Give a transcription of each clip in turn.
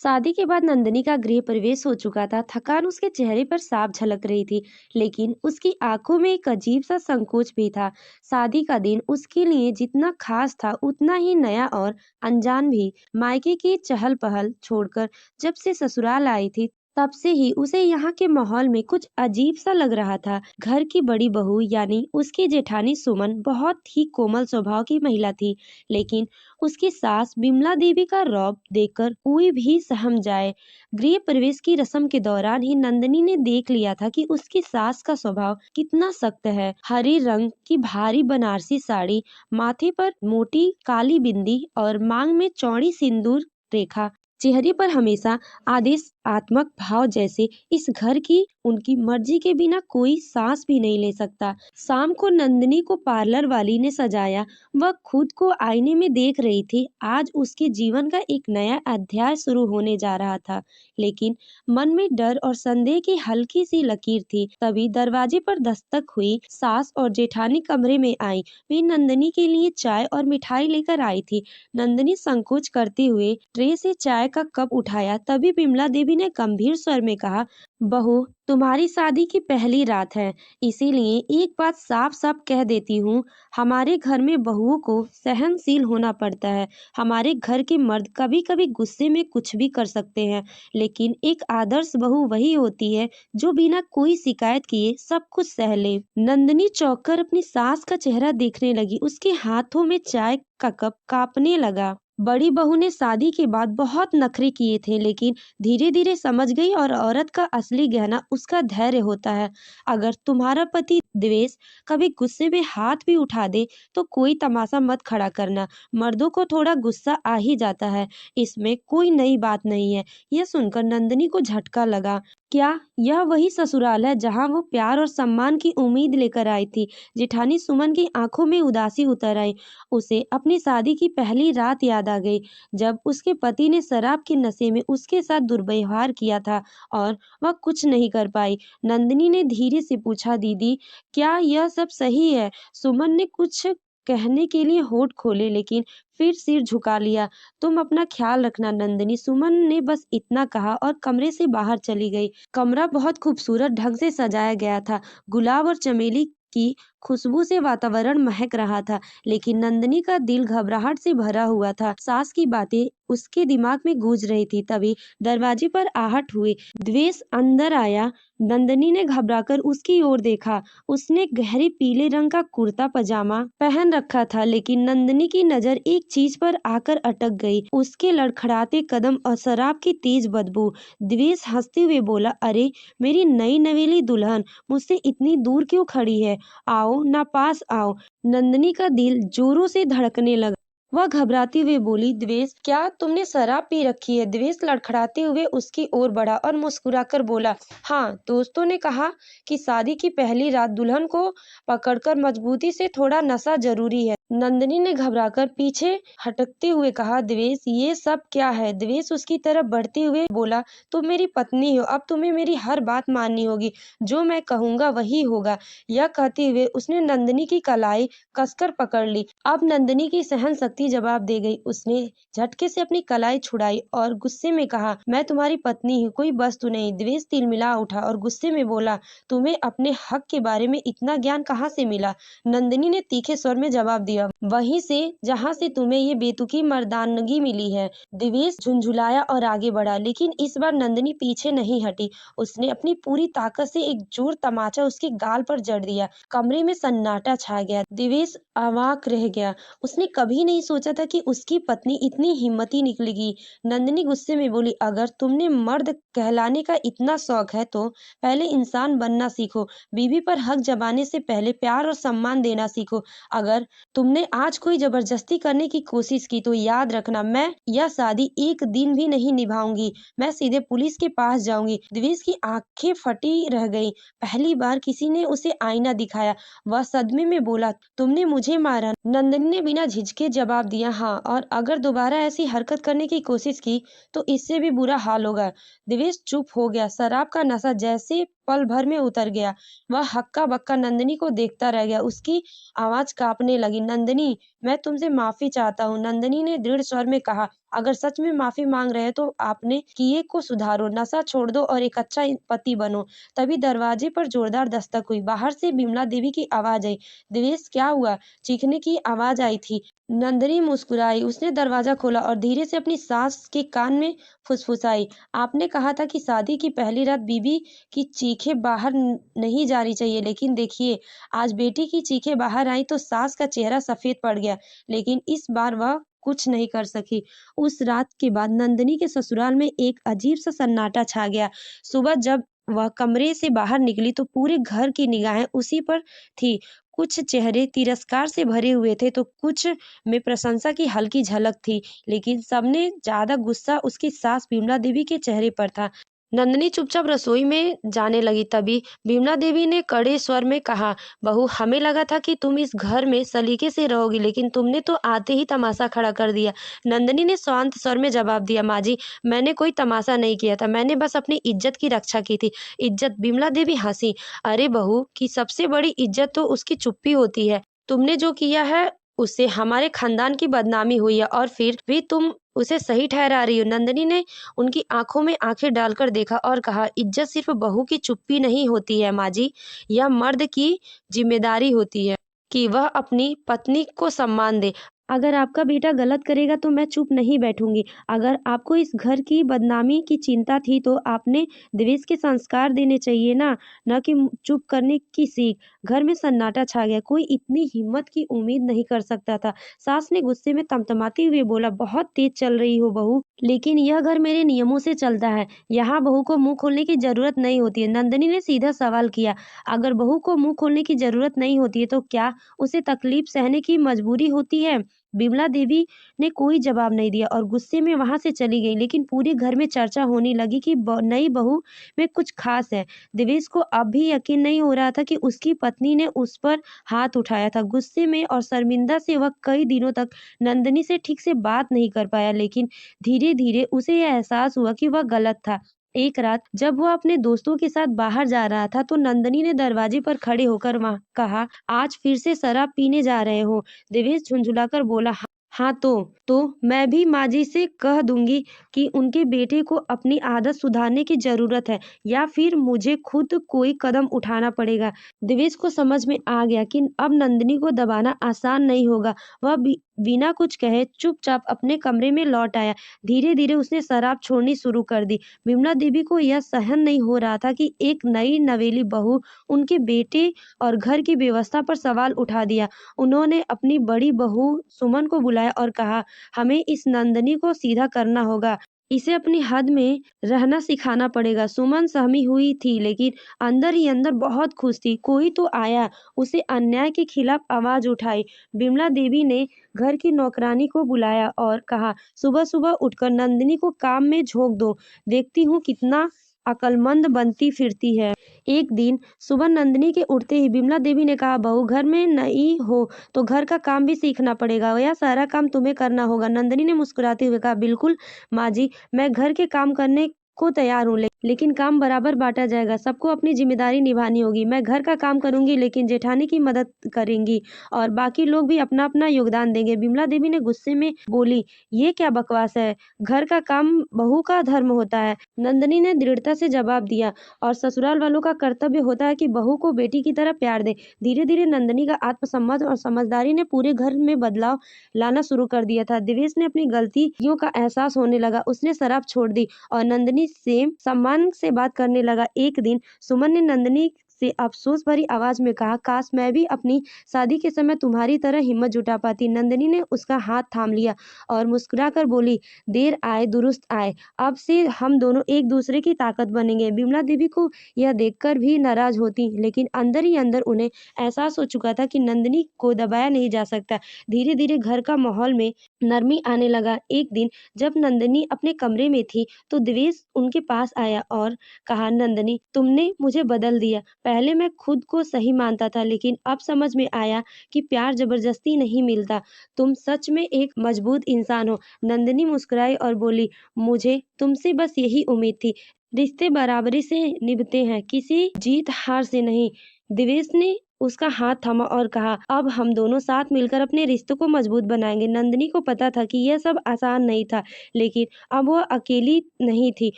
शादी के बाद नंदिनी का गृह प्रवेश हो चुका था। थकान उसके चेहरे पर साफ झलक रही थी, लेकिन उसकी आंखों में एक अजीब सा संकोच भी था। शादी का दिन उसके लिए जितना खास था, उतना ही नया और अनजान भी। मायके की चहल पहल छोड़कर जब से ससुराल आई थी, तब से ही उसे यहाँ के माहौल में कुछ अजीब सा लग रहा था। घर की बड़ी बहू यानी उसकी जेठानी सुमन बहुत ही कोमल स्वभाव की महिला थी, लेकिन उसकी सास बिमला देवी का रौब देखकर कोई भी सहम जाए। गृह प्रवेश की रस्म के दौरान ही नंदिनी ने देख लिया था कि उसकी सास का स्वभाव कितना सख्त है। हरी रंग की भारी बनारसी साड़ी, माथे पर मोटी काली बिंदी और मांग में चौड़ी सिंदूर रेखा, चेहरे पर हमेशा आदेशात्मक भाव, जैसे इस घर की उनकी मर्जी के बिना कोई सांस भी नहीं ले सकता। शाम को नंदिनी को पार्लर वाली ने सजाया। वह खुद को आईने में देख रही थी। आज उसके जीवन का एक नया अध्याय शुरू होने जा रहा था, लेकिन मन में डर और संदेह की हल्की सी लकीर थी। तभी दरवाजे पर दस्तक हुई। सास और जेठानी कमरे में आई। वे नंदिनी के लिए चाय और मिठाई लेकर आई थी। नंदिनी संकोच करते हुए ट्रे से चाय का कप उठाया। तभी बिमला देवी ने गंभीर स्वर में कहा, बहू, तुम्हारी शादी की पहली रात है, इसीलिए एक बात साफ साफ कह देती हूँ। हमारे घर में बहुओं को सहनशील होना पड़ता है। हमारे घर के मर्द कभी कभी गुस्से में कुछ भी कर सकते हैं, लेकिन एक आदर्श बहू वही होती है जो बिना कोई शिकायत किए सब कुछ सह ले। नंदिनी चौंक कर अपनी सास का चेहरा देखने लगी। उसके हाथों में चाय का कप कांपने लगा। बड़ी बहू ने शादी के बाद बहुत नखरे किए थे, लेकिन धीरे धीरे समझ गई और औरत का असली गहना उसका धैर्य होता है। अगर तुम्हारा पति द्वेष कभी गुस्से में हाथ भी उठा दे तो कोई तमाशा मत खड़ा करना। मर्दों को थोड़ा गुस्सा आ ही जाता है, इसमें कोई नई बात नहीं है। यह सुनकर नंदिनी को झटका लगा। क्या यह वही ससुराल है जहां वो प्यार और सम्मान की उम्मीद लेकर आई थी? जेठानी सुमन की आंखों में उदासी उतर आई। उसे अपनी शादी की पहली रात याद आ गई, जब उसके पति ने शराब के नशे में उसके साथ दुर्व्यवहार किया था और वह कुछ नहीं कर पाई। नंदिनी ने धीरे से पूछा, दीदी, क्या यह सब सही है? सुमन ने कुछ कहने के लिए होठ खोले, लेकिन फिर सिर झुका लिया। तुम अपना ख्याल रखना नंदिनी, सुमन ने बस इतना कहा और कमरे से बाहर चली गई। कमरा बहुत खूबसूरत ढंग से सजाया गया था। गुलाब और चमेली की खुशबू से वातावरण महक रहा था, लेकिन नंदिनी का दिल घबराहट से भरा हुआ था। सास की बातें उसके दिमाग में गूंज रही थी। तभी दरवाजे पर आहट हुई। द्वेष अंदर आया। नंदिनी ने घबराकर उसकी ओर देखा। उसने गहरे पीले रंग का कुर्ता पजामा पहन रखा था, लेकिन नंदिनी की नजर एक चीज पर आकर अटक गई, उसके लड़खड़ाते कदम और शराब की तेज बदबू। द्वेष हंसते हुए बोला, अरे मेरी नई नवेली दुल्हन, मुझसे इतनी दूर क्यों खड़ी है? आओ ना, पास आओ। नंदिनी का दिल जोरों से धड़कने लगा। वह घबराती हुए बोली, द्वेष, क्या तुमने शराब पी रखी है? द्वेष लड़खड़ाते हुए उसकी ओर बढ़ा और मुस्कुराकर बोला, हाँ, दोस्तों ने कहा कि शादी की पहली रात दुल्हन को पकड़कर मजबूती से थोड़ा नशा जरूरी है। नंदिनी ने घबराकर पीछे हटकते हुए कहा, द्वेष, ये सब क्या है? द्वेष उसकी तरफ बढ़ते हुए बोला, तुम मेरी पत्नी हो, अब तुम्हें मेरी हर बात माननी होगी। जो मैं कहूंगा वही होगा। यह कहते हुए उसने नंदिनी की कलाई कसकर पकड़ ली। अब नंदिनी की सहन शक्ति जवाब दे गई। उसने झटके से अपनी कलाई छुड़ाई और गुस्से में कहा, मैं तुम्हारी पत्नी हूँ, कोई वस्तु नहीं। द्वेष तिलमिला उठा और गुस्से में बोला, तुम्हें अपने हक के बारे में इतना ज्ञान कहाँ से मिला? नंदिनी ने तीखे स्वर में जवाब दिया, वहीं से जहाँ से तुम्हें ये बेतुकी मर्दानगी मिली है। द्वेष झुंझुलाया और आगे बढ़ा, लेकिन इस बार नंदिनी पीछे नहीं हटी। उसने अपनी पूरी ताकत से एक जोर तमाचा उसके गाल पर जड़ दिया। कमरे में सन्नाटा छा गया। दिवेश अवाक रह गया। उसने कभी नहीं सोचा था कि उसकी पत्नी इतनी हिम्मती निकलेगी। नंदिनी गुस्से में बोली, अगर तुमने मर्द कहलाने का इतना शौक है तो पहले इंसान बनना सीखो। बीवी पर हक जमाने से पहले प्यार और सम्मान देना सीखो। अगर तुमने आज कोई जबरदस्ती करने की कोशिश की तो याद रखना, मैं यह शादी एक दिन भी नहीं निभाऊंगी। मैं सीधे पुलिस के पास जाऊंगी। दिवेश की आंखें फटी रह गईं। पहली बार किसी ने उसे आईना दिखाया। वह सदमे में बोला, तुमने मुझे मारा? नंदिनी ने बिना झिझके जवाब दिया, हाँ, और अगर दोबारा ऐसी हरकत करने की कोशिश की तो इससे भी बुरा हाल होगा। दिवेश चुप हो गया। शराब का नशा जैसे पल भर में उतर गया। वह हक्का बक्का नंदिनी को देखता रह गया। उसकी आवाज कांपने लगी। नंदिनी, मैं तुमसे माफी चाहता हूँ। नंदिनी ने दृढ़ स्वर में कहा, अगर सच में माफी मांग रहे हो तो आपने किए को सुधारो, नशा छोड़ दो और एक अच्छा पति बनो। तभी दरवाजे पर जोरदार दस्तक हुई। बाहर से बिमला देवी की आवाज आई। देवेश, क्या हुआ? चीखने की आवाज आई थी। नंदिनी मुस्कुराई। उसने दरवाजा खोला और धीरे से अपनी सास के कान में फुसफुसाई, आपने कहा था कि शादी की पहली रात बीबी की चीखें बाहर नहीं जानी चाहिए, लेकिन देखिए, आज बेटी की चीखें बाहर आई तो सास का चेहरा सफेद पड़ गया, लेकिन इस बार वह कुछ नहीं कर सकी। उस रात के बाद नंदिनी के ससुराल में एक अजीब सा सन्नाटा छा गया। सुबह जब वह कमरे से बाहर निकली तो पूरे घर की निगाहें उसी पर थी। कुछ चेहरे तिरस्कार से भरे हुए थे तो कुछ में प्रशंसा की हल्की झलक थी, लेकिन सबने ज्यादा गुस्सा उसकी सास बिमला देवी के चेहरे पर था। नंदिनी चुपचाप रसोई में जाने लगी। तभी बिमला देवी ने कड़े स्वर में कहा, बहू, हमें लगा था कि तुम इस घर में सलीके से रहोगी, लेकिन तुमने तो आते ही तमाशा खड़ा कर दिया। नंदिनी ने शांत स्वर में जवाब दिया, माँ जी, मैंने कोई तमाशा नहीं किया था, मैंने बस अपनी इज्जत की रक्षा की थी। इज्जत? बिमला देवी हंसी। अरे बहू की सबसे बड़ी इज्जत तो उसकी चुप्पी होती है। तुमने जो किया है उससे हमारे खानदान की बदनामी हुई है और फिर भी तुम उसे सही ठहरा रही हो। नंदिनी ने उनकी आंखों में आंखें डालकर देखा और कहा, इज्जत सिर्फ बहू की चुप्पी नहीं होती है माँ जी, यह मर्द की जिम्मेदारी होती है कि वह अपनी पत्नी को सम्मान दे। अगर आपका बेटा गलत करेगा तो मैं चुप नहीं बैठूंगी। अगर आपको इस घर की बदनामी की चिंता थी तो आपने देवेश के संस्कार देने चाहिए ना, न कि चुप करने की सीख। घर में सन्नाटा छा गया। कोई इतनी हिम्मत की उम्मीद नहीं कर सकता था। सास ने गुस्से में तमतमाते हुए बोला, बहुत तेज चल रही हो बहू, लेकिन यह घर मेरे नियमों से चलता है। यहाँ बहू को मुंह खोलने की जरूरत नहीं होती है। नंदिनी ने सीधा सवाल किया, अगर बहू को मुंह खोलने की जरूरत नहीं होती है तो क्या उसे तकलीफ सहने की मजबूरी होती है? बिमला देवी ने कोई जवाब नहीं दिया और गुस्से में वहां से चली गई, लेकिन पूरे घर में चर्चा होने लगी कि नई बहू में कुछ खास है। देवेश को अब भी यकीन नहीं हो रहा था कि उसकी पत्नी ने उस पर हाथ उठाया था। गुस्से में और शर्मिंदा से वह कई दिनों तक नंदिनी से ठीक से बात नहीं कर पाया, लेकिन धीरे धीरे उसे यह एहसास हुआ कि वह गलत था। एक रात जब वह अपने दोस्तों के साथ बाहर जा रहा था तो नंदिनी ने दरवाजे पर खड़े होकर वहां कहा, आज फिर से शराब पीने जा रहे हो? देवेश झुंझुलाकर बोला, हाँ तो मैं भी माँ जी से कह दूंगी कि उनके बेटे को अपनी आदत सुधारने की जरूरत है, या फिर मुझे खुद कोई कदम उठाना पड़ेगा। देवेश को समझ में आ गया कि अब नंदिनी को दबाना आसान नहीं होगा। वह बिना कुछ कहे चुपचाप अपने कमरे में लौट आया। धीरे धीरे उसने शराब छोड़नी शुरू कर दी। विमला देवी को यह सहन नहीं हो रहा था कि एक नई नवेली बहू उनके बेटे और घर की व्यवस्था पर सवाल उठा दिया। उन्होंने अपनी बड़ी बहू सुमन को बुलाया और कहा, हमें इस नंदिनी को सीधा करना होगा, इसे अपनी हद में रहना सिखाना पड़ेगा। सुमन सहमी हुई थी, लेकिन अंदर ही अंदर बहुत खुश थी। कोई तो आया, उसे अन्याय के खिलाफ आवाज उठाई। बिमला देवी ने घर की नौकरानी को बुलाया और कहा, सुबह सुबह उठकर नंदिनी को काम में झोंक दो, देखती हूँ कितना अकलमंद बनती फिरती है। एक दिन सुबह नंदिनी के उठते ही बिमला देवी ने कहा, बहू, घर में नई हो तो घर का काम भी सीखना पड़ेगा, यह सारा काम तुम्हें करना होगा। नंदिनी ने मुस्कुराते हुए कहा, बिल्कुल माँ जी, मैं घर के काम करने को तैयार हूँ, लेकिन काम बराबर बांटा जाएगा, सबको अपनी जिम्मेदारी निभानी होगी। मैं घर का काम करूंगी, लेकिन जेठानी की मदद करेंगी और बाकी लोग भी अपना अपना योगदान देंगे। बिमला देवी ने गुस्से में बोली, ये क्या बकवास है? घर का काम बहू का धर्म होता है। नंदिनी ने दृढ़ता से जवाब दिया, और ससुराल वालों का कर्तव्य होता है कि बहू को बेटी की तरह प्यार दे। धीरे धीरे नंदिनी का आत्मसम्मान और समझदारी ने पूरे घर में बदलाव लाना शुरू कर दिया था। देवेश ने अपनी गलतियों का एहसास होने लगा। उसने शराब छोड़ दी और नंदिनी से सम्मान से बात करने लगा। एक दिन सुमन ने नंदिनी से अफसोस भरी आवाज में कहा, काश मैं भी अपनी शादी के समय तुम्हारी तरह हिम्मत जुटा पाती। नंदिनी ने उसका हाथ थाम लिया और मुस्कुराकर बोली, देर आए दुरुस्त आए, अब से हम दोनों एक दूसरे की ताकत बनेंगे। बिमला देवी को यह देखकर भी नाराज होती, लेकिन अंदर ही अंदर उन्हें एहसास हो चुका था कि नंदिनी को दबाया नहीं जा सकता। धीरे धीरे घर का माहौल में नरमी आने लगा। एक दिन जब नंदिनी अपने कमरे में थी तो देवेश उनके पास आया और कहा, नंदिनी, तुमने मुझे बदल दिया। पहले मैं खुद को सही मानता था, लेकिन अब समझ में आया कि प्यार जबरदस्ती नहीं मिलता। तुम सच में एक मजबूत इंसान हो। नंदिनी मुस्कुराई और बोली, मुझे तुमसे बस यही उम्मीद थी। रिश्ते बराबरी से निभते हैं, किसी जीत हार से नहीं। दिवेश ने उसका हाथ थामा और कहा, अब हम दोनों साथ मिलकर अपने रिश्तों को मजबूत बनाएंगे। नंदिनी को पता था कि यह सब आसान नहीं था, लेकिन अब वह अकेली नहीं थी।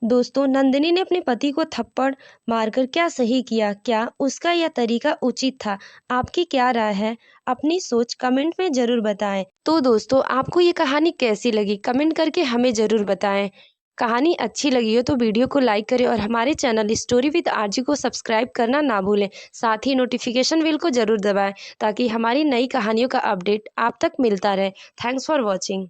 दोस्तों, नंदिनी ने अपने पति को थप्पड़ मारकर क्या सही किया? क्या उसका यह तरीका उचित था? आपकी क्या राय है? अपनी सोच कमेंट में जरूर बताएं। तो दोस्तों, आपको ये कहानी कैसी लगी? कमेंट करके हमें जरूर बताएं। कहानी अच्छी लगी हो तो वीडियो को लाइक करें और हमारे चैनल स्टोरी विद आरजी को सब्सक्राइब करना ना भूलें। साथ ही नोटिफिकेशन बेल को जरूर दबाएं ताकि हमारी नई कहानियों का अपडेट आप तक मिलता रहे। Thanks for watching.